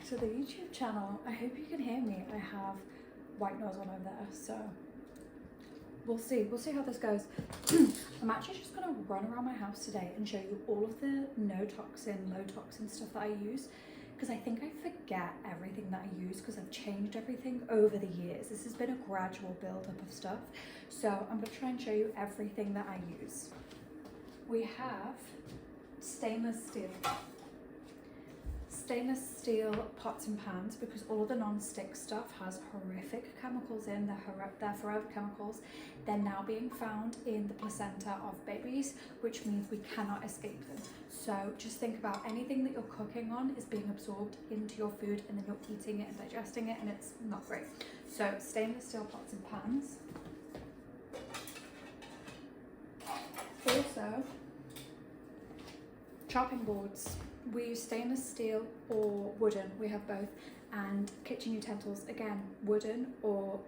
back to the YouTube channel. I hope you can hear me. I have white noise on over there, so we'll see how this goes. I'm actually just gonna run around my house today and show you all of the no toxin, low toxin stuff that I use, because I think I forget everything that I use because I've changed everything over the years. This has been a gradual build up of stuff, so I'm gonna try and show you everything that I use. We have stainless steel pots and pans, because all of the non-stick stuff has horrific chemicals in. They're forever chemicals. They're now being found in the placenta of babies, which means we cannot escape them. So just think about anything that you're cooking on is being absorbed into your food, and then you're eating it and digesting it, and it's not great. So stainless steel pots and pans. Also, chopping boards. We use stainless steel or wooden, we have both, and kitchen utensils, again, wooden or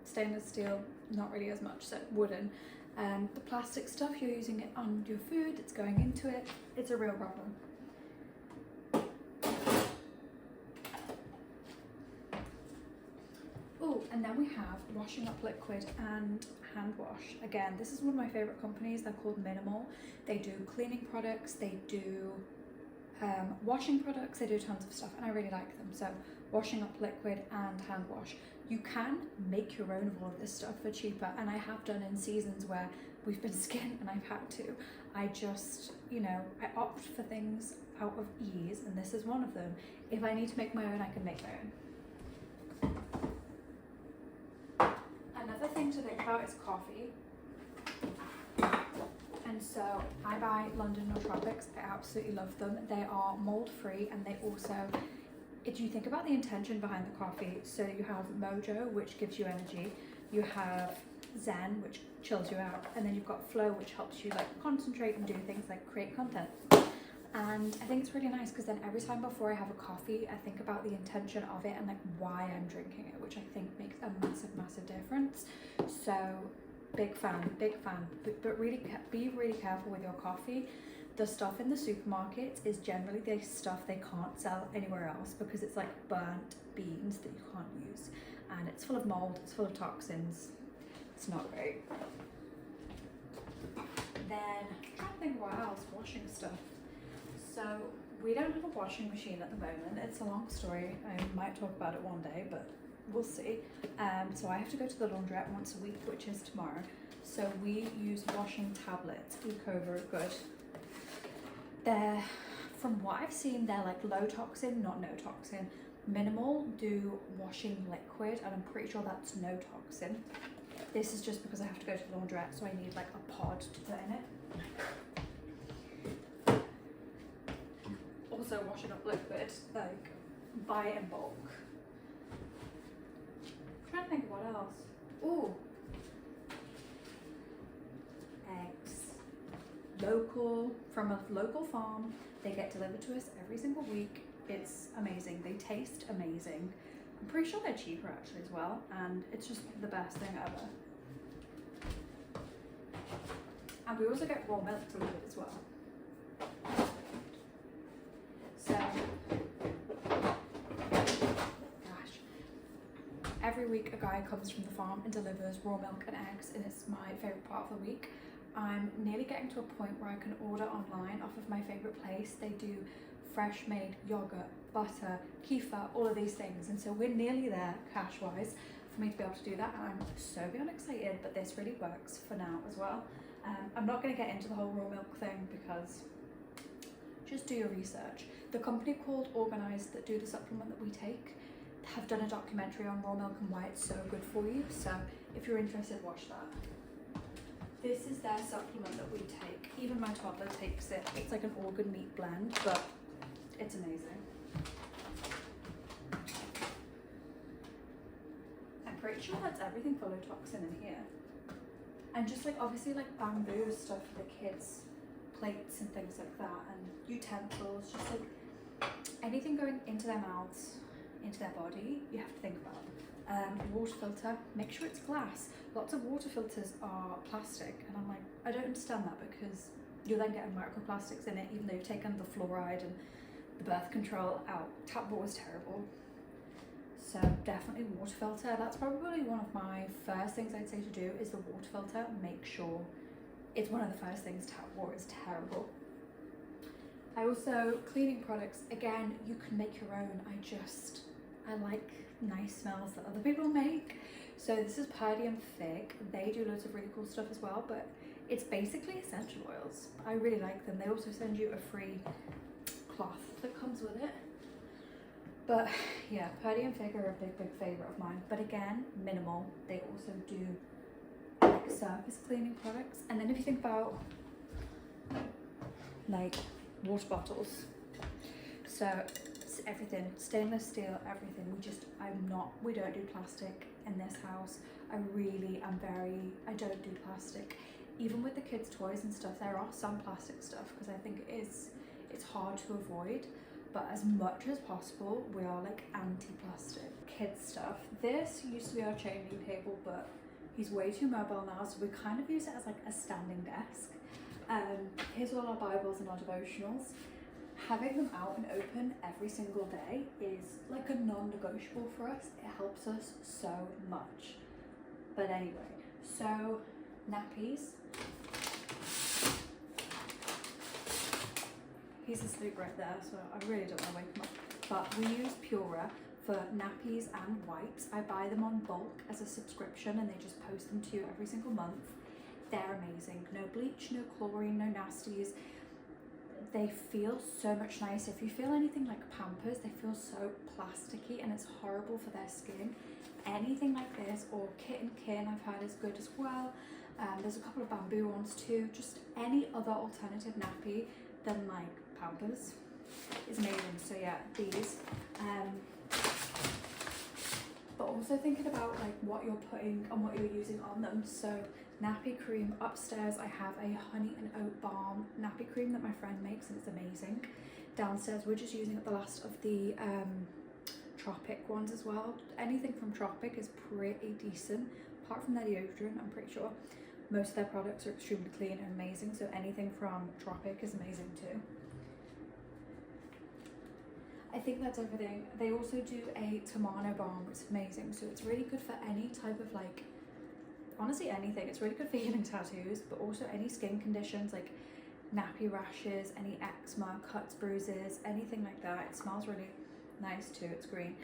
stainless steel, not really as much, so wooden. The plastic stuff, you're using it on your food, it's going into it, it's a real problem. Oh, and then we have washing up liquid and hand wash. Again, this is one of my favorite companies. They're called Minimal. They do cleaning products, they do washing products, they do tons of stuff, and I really like them. So washing up liquid and hand wash. You can make your own of all of this stuff for cheaper, and I have done in seasons where we've been skint and I've had to. I just, you know, I opt for things out of ease, and this is one of them. If I need to make my own, I can make my own. Another thing to think about is coffee. And so I buy London Nootropics. I absolutely love them. They are mold free, and they also, if you think about the intention behind the coffee, so you have Mojo, which gives you energy, you have Zen, which chills you out, and then you've got Flow, which helps you like concentrate and do things like create content. And I think it's really nice, because then every time before I have a coffee, I think about the intention of it and like why I'm drinking it, which I think makes a massive difference. So big fan, but really be really careful with your coffee. The stuff in the supermarket is generally the stuff they can't sell anywhere else, because it's like burnt beans that you can't use, and it's full of mold, it's full of toxins. It's not great. Then I'm trying to think what else, washing stuff. So we don't have a washing machine at the moment. It's a long story. I might talk about it one day, but we'll see. So I have to go to the laundrette once a week, which is tomorrow. So we use washing tablets, Ecover Good. They're, from what I've seen, they're like low toxin, not no toxin. Minimal do washing liquid, and I'm pretty sure that's no toxin. This is just because I have to go to the laundrette, so I need like a pod to put in it. Also washing up liquid, like buy it in bulk. I'm trying to think of what else. Ooh, eggs. Local, from a local farm. They get delivered to us every single week. It's amazing. They taste amazing. I'm pretty sure they're cheaper actually as well, and it's just the best thing ever. And we also get raw milk delivered as well. So, gosh, every week a guy comes from the farm and delivers raw milk and eggs, and it's my favourite part of the week. I'm nearly getting to a point where I can order online off of my favourite place. They do fresh made yogurt, butter, kefir, all of these things, and so we're nearly there cash wise for me to be able to do that, and I'm so beyond excited. But this really works for now as well. I'm not going to get into the whole raw milk thing, because just do your research. The company called Organised that do the supplement that we take have done a documentary on raw milk and why it's so good for you, so if you're interested, watch that. This is their supplement that we take. Even my toddler takes it. It's like an organ meat blend, but it's amazing. I'm pretty sure that's everything for low toxin in here. And just like obviously like bamboo stuff for the kids, plates and things like that, and utensils, just like anything going into their mouths, into their body, you have to think about. Water filter, make sure it's glass. Lots of water filters are plastic, and I'm like, I don't understand that, because you're then getting microplastics in it, even though you've taken the fluoride and the birth control out. Tap water is terrible. So definitely water filter. That's probably one of my first things I'd say to do is the water filter. Make sure it's one of the first things. Tap water is terrible. I also, cleaning products, again, you can make your own. I like nice smells that other people make. So this is Purdy and Fig. They do loads of really cool stuff as well, but it's basically essential oils. I really like them. They also send you a free cloth that comes with it. But yeah, Purdy and Fig are a big favourite of mine. But again, minimal. They also do like surface cleaning products. And then if you think about like water bottles, so it's everything, stainless steel, everything. We don't do plastic in this house. I don't do plastic. Even with the kids' toys and stuff, there are some plastic stuff because I think it's hard to avoid. But as much as possible, we are like anti-plastic. Kids stuff. This used to be our chain link table, but he's way too mobile now, so we kind of use it as like a standing desk. Here's all our Bibles and our devotionals. Having them out and open every single day is like a non-negotiable for us. It helps us so much. But anyway, so nappies. He's asleep right there, so I really don't want to wake him up. But we use Pura for nappies and wipes. I buy them on bulk as a subscription and they just post them to you every single month. They're amazing. No bleach, no chlorine, no nasties. They feel so much nicer. If you feel anything like Pampers, they feel so plasticky and it's horrible for their skin. Anything like this, or Kit and Kin I've heard is good as well. There's a couple of bamboo ones too. Just any other alternative nappy than like Pampers is amazing. So yeah, these. But also thinking about like what you're putting and what you're using on them. So nappy cream upstairs, I have a honey and oat balm nappy cream that my friend makes and it's amazing. Downstairs we're just using up the last of the Tropic ones as well. Anything from Tropic is pretty decent, apart from their deodorant. I'm pretty sure most of their products are extremely clean and amazing, so anything from Tropic is amazing too. I think that's everything. They also do a Tamano balm, which is amazing. So it's really good for any type of like, honestly anything. It's really good for healing tattoos, but also any skin conditions like nappy rashes, any eczema, cuts, bruises, anything like that. It smells really nice too, it's green.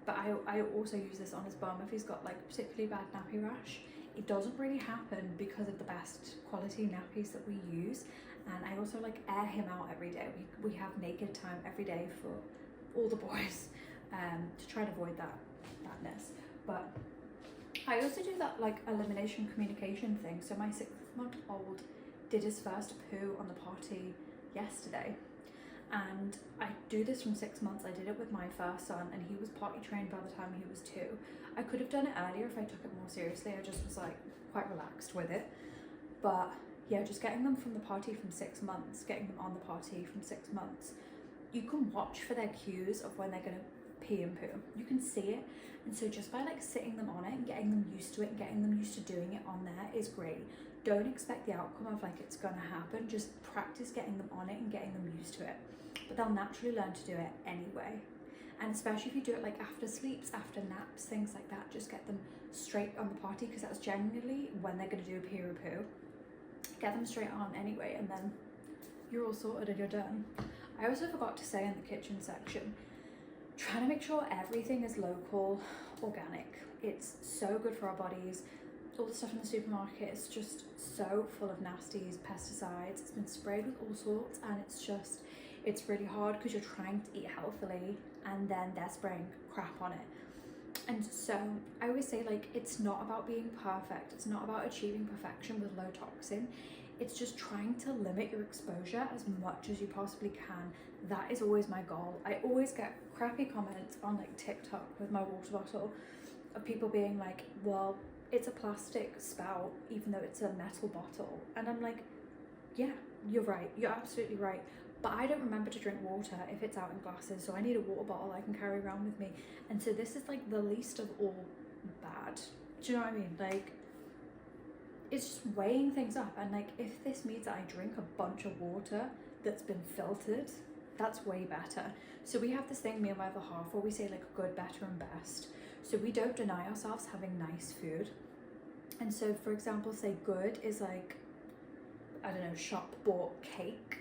But I also use this on his bum if he's got like particularly bad nappy rash. It doesn't really happen because of the best quality nappies that we use. And I also like air him out every day. We have naked time every day for all the boys to try and avoid thatness. But I also do that like elimination communication thing. So my 6-month-old did his first poo on the potty yesterday. And I do this from 6 months. I did it with my first son and he was potty trained by the time he was 2. I could have done it earlier if I took it more seriously. I just was like quite relaxed with it. But yeah, just getting them from the potty from 6 months, getting them on the potty from 6 months. You can watch for their cues of when they're gonna pee and poo. You can see it. And so just by like sitting them on it and getting them used to it and getting them used to doing it on there is great. Don't expect the outcome of like it's gonna happen. Just practice getting them on it and getting them used to it. But they'll naturally learn to do it anyway. And especially if you do it like after sleeps, after naps, things like that, just get them straight on the potty because that's generally when they're gonna do a pee or a poo. Get them straight on anyway and then you're all sorted and you're done. I also forgot to say in the kitchen section, trying to make sure everything is local, organic. It's so good for our bodies. All the stuff in the supermarket is just so full of nasties, pesticides. It's been sprayed with all sorts and it's really hard because you're trying to eat healthily and then they're spraying crap on it. And so I always say like, it's not about being perfect. It's not about achieving perfection with low toxin. It's just trying to limit your exposure as much as you possibly can. That is always my goal. I always get crappy comments on like TikTok with my water bottle of people being like, well, it's a plastic spout, even though it's a metal bottle. And I'm like, yeah, you're right. You're absolutely right. But I don't remember to drink water if it's out in glasses, so I need a water bottle I can carry around with me. And so this is like the least of all bad. Do you know what I mean? Like, it's just weighing things up. And like, if this means that I drink a bunch of water that's been filtered, That's way better. So we have this thing, me and my other half, where we say like good, better and best. So we don't deny ourselves having nice food. And so for example, say good is like, I don't know, shop bought cake.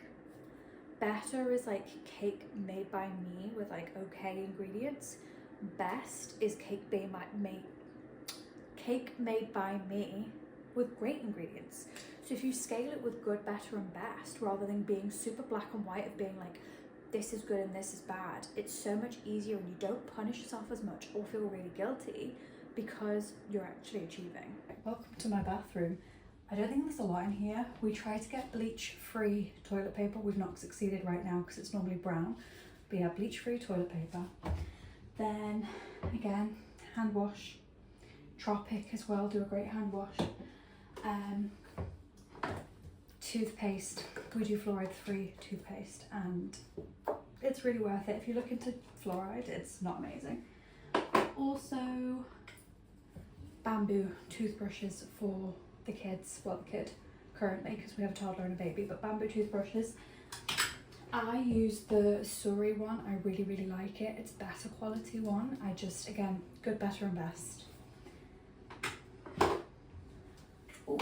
Better is like cake made by me with like okay ingredients. Best is cake made by me with great ingredients. So if you scale it with good, better and best, rather than being super black and white of being like this is good and this is bad, it's so much easier and you don't punish yourself as much or feel really guilty because you're actually achieving. Welcome to my bathroom. I don't think there's a lot in here. We try to get bleach-free toilet paper. We've not succeeded right now because it's normally brown. But yeah, bleach-free toilet paper. Then, again, hand wash. Tropic as well, do a great hand wash. Toothpaste. We do fluoride-free toothpaste and it's really worth it. If you look into fluoride, it's not amazing. Also, bamboo toothbrushes for the kids, well the kid currently because we have a toddler and a baby, but bamboo toothbrushes. I use the Surrey one. I really like it. It's better quality one. I just, again, good, better and best. Oh,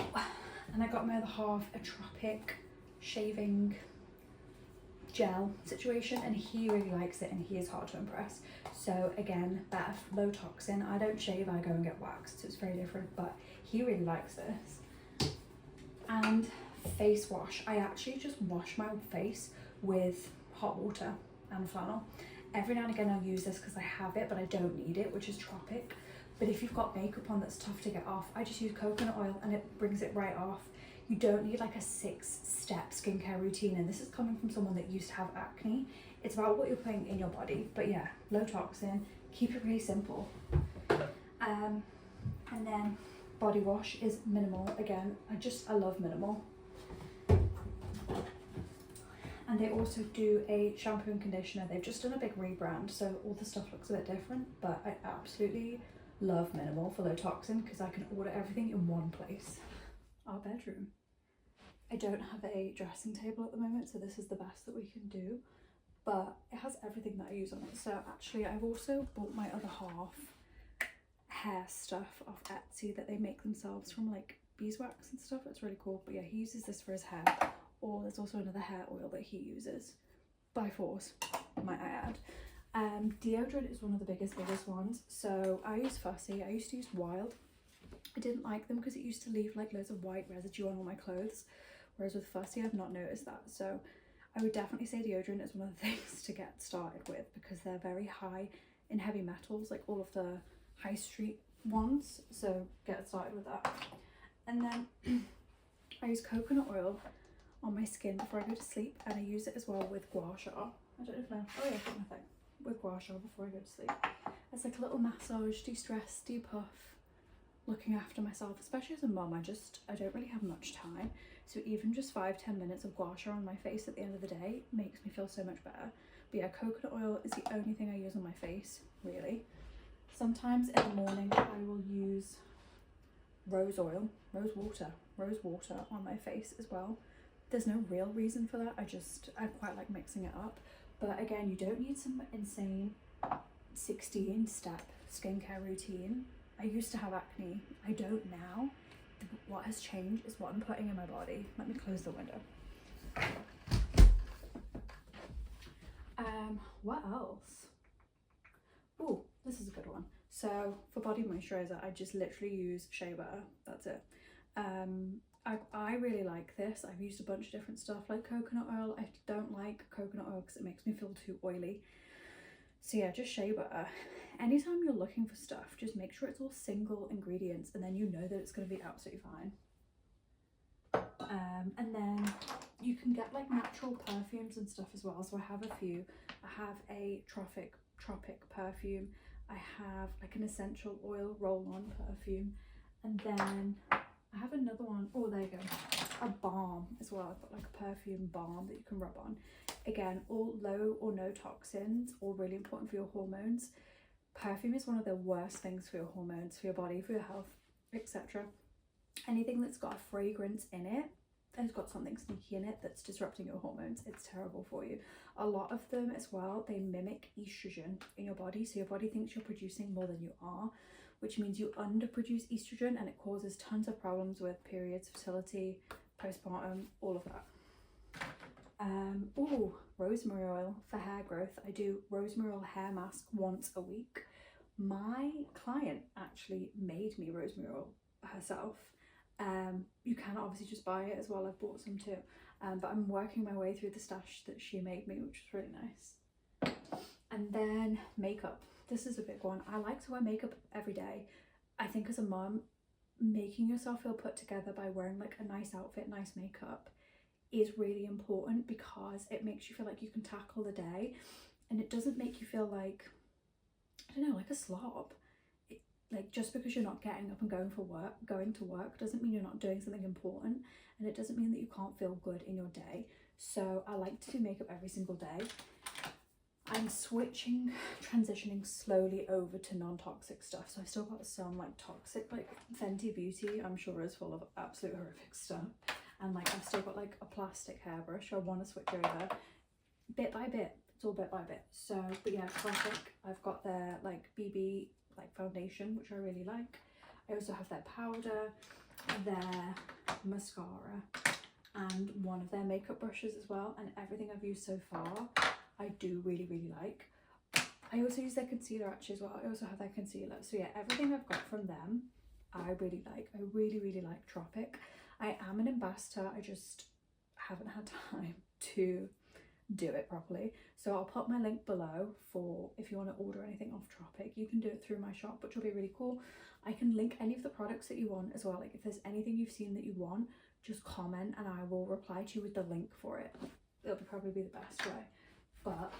and I got my other half a Tropic shaving gel situation and he really likes it and he is hard to impress. So again, better low toxin. I don't shave, I go and get waxed, so it's very different, but he really likes this. And face wash. I actually just wash my face with hot water and flannel. Every now and again I'll use this because I have it but I don't need it, which is Tropic. But if you've got makeup on that's tough to get off, I just use coconut oil and it brings it right off. You don't need like a 6-step skincare routine, and this is coming from someone that used to have acne. It's about what you're putting in your body, but yeah, low toxin, keep it really simple. And then body wash is minimal. Again, I love minimal. And they also do a shampoo and conditioner. They've just done a big rebrand, so all the stuff looks a bit different, but I absolutely love minimal for low toxin because I can order everything in one place. Our bedroom. I don't have a dressing table at the moment, so this is the best that we can do, but it has everything that I use on it. So actually I've also bought my other half hair stuff off Etsy that they make themselves from like beeswax and stuff. It's really cool. But yeah, he uses this for his hair, or there's also another hair oil that he uses, by force, might I add. Deodorant is one of the biggest ones. So I use Fussy. I used to use Wild. I didn't like them because it used to leave like loads of white residue on all my clothes, whereas with Fussy I've not noticed that. So I would definitely say deodorant is one of the things to get started with because they're very high in heavy metals, like all of the high street ones, so get started with that. And then I use coconut oil on my skin before I go to sleep, and I use it as well with gua sha. I don't know if I, oh yeah, I've got my thing with gua sha before I go to sleep. It's like a little massage, de-stress, de-puff, looking after myself, especially as a mum. I don't really have much time, so even just 5-10 minutes of gua sha on my face at the end of the day makes me feel so much better. But yeah, coconut oil is the only thing I use on my face, really. Sometimes in the morning I will use rose water on my face as well. There's no real reason for that, I quite like mixing it up. But again, you don't need some insane 16-step skincare routine. I used to have acne, I don't now. What has changed is what I'm putting in my body. Let me close the window. What else? Oh, this is a good one. So for body moisturizer, I just literally use shea butter. That's it. I really like this. I've used a bunch of different stuff like coconut oil. I don't like coconut oil because it makes me feel too oily. So yeah, just shea butter. Anytime you're looking for stuff, just make sure it's all single ingredients, and then you know that it's going to be absolutely fine. And then you can get like natural perfumes and stuff as well. So I have a few. I have a tropic perfume. I have like an essential oil roll-on perfume, and then I have another one. Oh, there you go. A balm as well. I've got like a perfume balm that you can rub on. Again, all low or no toxins, all really important for your hormones. Perfume is one of the worst things for your hormones, for your body, for your health, etc. Anything that's got a fragrance in it, has got something sneaky in it that's disrupting your hormones. It's terrible for you. A lot of them as well, they mimic estrogen in your body, so your body thinks you're producing more than you are, which means you underproduce estrogen, and it causes tons of problems with periods, fertility, postpartum, all of that. Rosemary oil for hair growth. I do rosemary oil hair mask once a week. My client actually made me rosemary oil herself. You can obviously just buy it as well. I've bought some too, but I'm working my way through the stash that she made me, which is really nice. And then makeup. This is a big one. I like to wear makeup every day. I think as a mum, making yourself feel put together by wearing like a nice outfit, nice makeup is really important, because it makes you feel like you can tackle the day, and it doesn't make you feel like, I don't know, like a slob. Like, just because you're not getting up and going to work doesn't mean you're not doing something important, and it doesn't mean that you can't feel good in your day. So I like to do makeup every single day. I'm transitioning slowly over to non-toxic stuff. So I've still got some like toxic, like Fenty Beauty, I'm sure is full of absolute horrific stuff. And like I've still got like a plastic hairbrush I want to switch over bit by bit. It's all bit by bit. So, but yeah, classic. I've got their like BB like foundation, which I really like. I also have their powder, their mascara, and one of their makeup brushes as well. And everything I've used so far, I do really, really like. I also use their concealer actually as well. I also have their concealer. So yeah, everything I've got from them, I really like. I really, really like Tropic. I am an ambassador. I just haven't had time to do it properly. So I'll put my link below for if you want to order anything off Tropic. You can do it through my shop, which will be really cool. I can link any of the products that you want as well. Like if there's anything you've seen that you want, just comment and I will reply to you with the link for it. It'll probably be the best way. But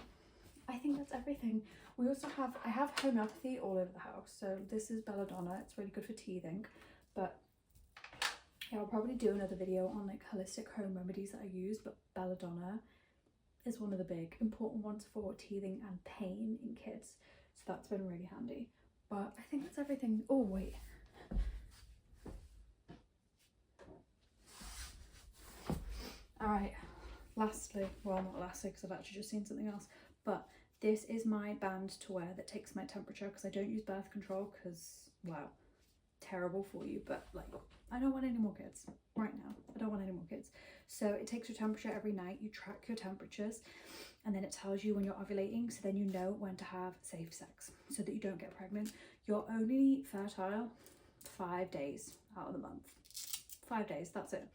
I think that's everything. We also I have homeopathy all over the house. So this is belladonna. It's really good for teething. But yeah, I'll probably do another video on like holistic home remedies that I use, but belladonna is one of the big important ones for teething and pain in kids. So that's been really handy. But I think that's everything. Oh wait. Alright, lastly, well not lastly because I've actually just seen something else, but this is my band to wear that takes my temperature, because I don't use birth control because, wow, terrible for you, but like I don't want any more kids right now. I don't want any more kids. So it takes your temperature every night. You track your temperatures and then it tells you when you're ovulating, so then you know when to have safe sex so that you don't get pregnant. You're only fertile 5 days out of the month. 5 days, that's it.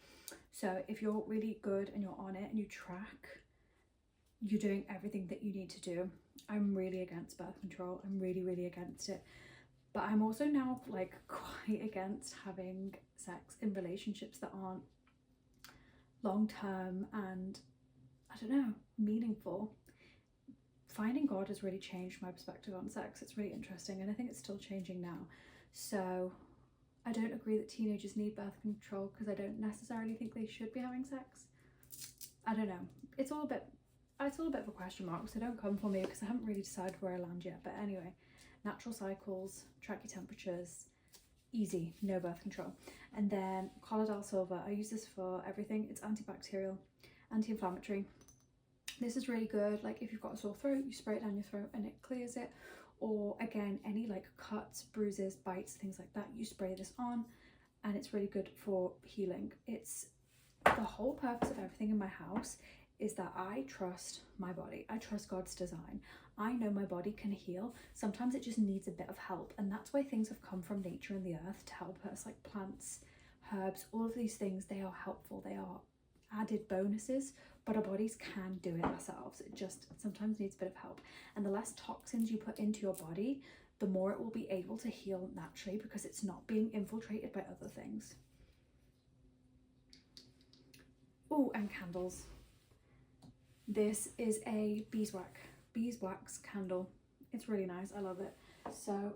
So if you're really good and you're on it and you track, you're doing everything that you need to do. I'm really against birth control. I'm really, really against it. But I'm also now like quite against having sex in relationships that aren't long-term and, I don't know, meaningful. Finding God has really changed my perspective on sex. It's really interesting, and I think it's still changing now. So I don't agree that teenagers need birth control, because I don't necessarily think they should be having sex. I don't know. It's all a bit of a question mark, so don't come for me because I haven't really decided where I land yet. But anyway, natural cycles, track your temperatures, easy, no birth control. And then Colloidal Silver, I use this for everything. It's antibacterial, anti-inflammatory. This is really good, like if you've got a sore throat, you spray it down your throat and it clears it. Or again, any like cuts, bruises, bites, things like that, you spray this on and it's really good for healing. It's the whole purpose of everything in my house is that I trust my body. I trust God's design. I know my body can heal. Sometimes it just needs a bit of help, and that's why things have come from nature and the earth to help us, like plants, herbs, all of these things. They are helpful. They are added bonuses, but our bodies can do it ourselves. It just sometimes needs a bit of help. And the less toxins you put into your body, the more it will be able to heal naturally, because it's not being infiltrated by other things. Oh, and candles. This is a beeswax candle. It's really nice. I love it. So,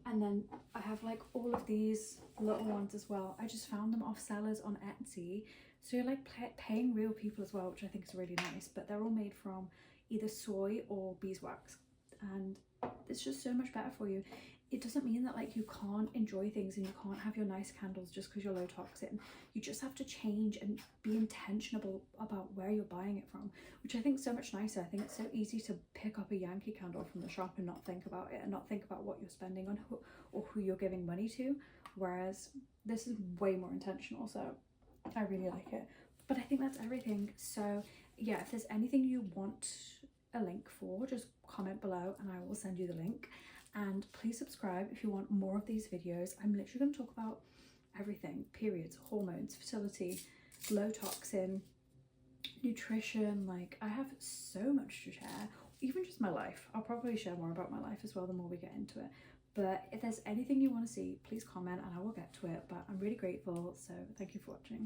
and then I have like all of these little ones as well. I just found them off sellers on Etsy. So you're like paying real people as well, which I think is really nice. But they're all made from either soy or beeswax. And it's just so much better for you. It doesn't mean that like you can't enjoy things and you can't have your nice candles just because you're low toxin. You just have to change and be intentional about where you're buying it from, which I think is so much nicer. I think it's so easy to pick up a Yankee candle from the shop and not think about it and not think about what you're spending on or who you're giving money to, whereas this is way more intentional, so I really like it. But I think that's everything. So yeah, if there's anything you want a link for, just comment below and I will send you the link. And please subscribe if you want more of these videos. I'm literally going to talk about everything: periods, hormones, fertility, low toxin, nutrition. Like, I have so much to share, even just my life. I'll probably share more about my life as well the more we get into it. But if there's anything you want to see, please comment and I will get to it. But I'm really grateful, so thank you for watching.